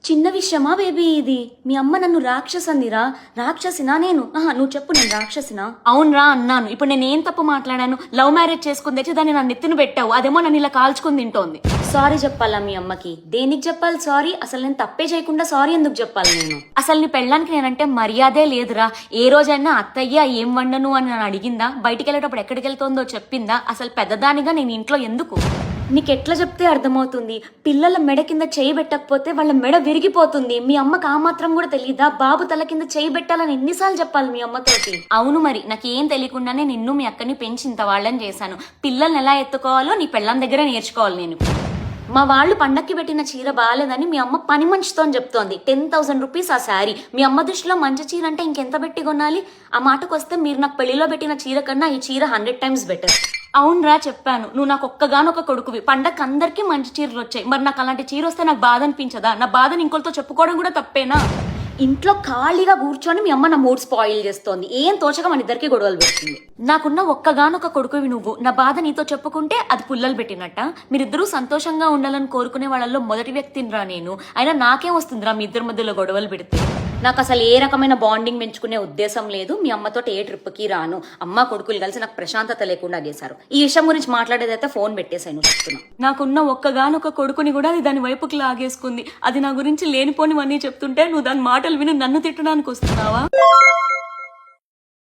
చిన్న విషయమా బేబీ ఇది? మీ అమ్మ నన్ను రాక్షసందిరా. రాక్షసినా నేను? నువ్వు చెప్పు, నేను రాక్షసినా? అవునరా అన్నాను. ఇప్పుడు నేను ఏం తప్పు మాట్లాడాను? లవ్ మ్యారేజ్ చేసుకుని తెచ్చి దాన్ని నన్ను ఎత్తున పెట్టావు, అదేమో నన్ను ఇలా కాల్చుకుని తింటోంది. సారీ చెప్పాలా మీ అమ్మకి? దేనికి చెప్పాలి సారీ? అసలు నేను తప్పే చేయకుండా సారీ ఎందుకు చెప్పాలి నేను? అసలు నీ పెళ్ళానికి నేనంటే మర్యాదే లేదురా. ఏ రోజైనా అత్తయ్య ఏం వండను అని నన్ను అడిగిందా? బయటికి వెళ్ళేటప్పుడు ఎక్కడికి వెళ్తుందో చెప్పిందా? అసలు పెద్దదానిగా నేను ఇంట్లో ఎందుకు? నీకెట్లా చెప్తే అర్థమవుతుంది? పిల్లల మెడ కింద చేయి పెట్టకపోతే వాళ్ళ మెడ విరిగిపోతుంది. మీ అమ్మకి ఆ మాత్రం కూడా తెలీదా? బాబు తల కింద చేయి పెట్టాలని ఎన్నిసార్లు చెప్పాలి మీ అమ్మతోటి? అవును, మరి నాకేం తెలియకుండానే నిన్ను మీ అక్కని పెంచి ఇంత వాళ్ళని చేశాను. పిల్లల్ని ఎలా ఎత్తుకోవాలో నీ పెళ్ళాం దగ్గర నేర్చుకోవాలి నేను. మా వాళ్ళు పండక్కి పెట్టిన చీర బాగాలేదని మీ అమ్మ పని మంచితో అని చెప్తోంది. 10,000 రూపీస్ ఆ శారీ. మీ అమ్మ దృష్టిలో మంచి చీర అంటే ఇంకెంత పెట్టి కొనాలి? ఆ మాటకు వస్తే మీరు నాకు పెళ్లిలో పెట్టిన చీర కన్నా ఈ చీర 100 times బెటర్. అవునరా చెప్పాను, నువ్వు నాకు ఒక్కగానొక్క కొడుకువి. పండగ అందరికీ మంచి చీరలు వచ్చాయి, మరి నాకు అలాంటి చీర వస్తే నాకు బాధ అనిపించదా? నా బాధని ఇంకొకరితో చెప్పుకోవడం కూడా తప్పేనా? ఇంట్లో ఖాళీగా కూర్చొని మీ అమ్మ నా మూడ్ స్పాయిల్ చేస్తోంది. ఏం తోచగా మన ఇద్దరికి గొడవలు పెడుతుంది. నాకున్న ఒక్కగానొక్క కొడుకువి నువ్వు. నా బాధ నీతో చెప్పుకుంటే అది పుల్లలు పెట్టినట్ట. మీరిద్దరూ సంతోషంగా ఉండాలని కోరుకునే వాళ్ళల్లో మొదటి వ్యక్తినిరా నేను. అయినా నాకేం వస్తుందిరా మీ ఇద్దరి మధ్యలో గొడవలు పెడితే? నాకు అసలు ఏ రకమైన బాండింగ్ పెంచుకునే ఉద్దేశం లేదు. మీ అమ్మతో ఏ ట్రిప్కి రాను. అమ్మ కొడుకులు కలిసి నాకు ప్రశాంతత లేకుండా చేశారు. ఈ విషయం గురించి మాట్లాడేదైతే ఫోన్ పెట్టేశాను చెప్తున్నా. నాకున్న ఒక్కగానొక్క కొడుకుని కూడా అది దాని వైపుకి లాగేసుకుంది. అది నా గురించి లేనిపోనివన్నీ చెప్తుంటే నువ్వు దాని మాటలు విని నన్ను తిట్టడానికి వస్తున్నావా?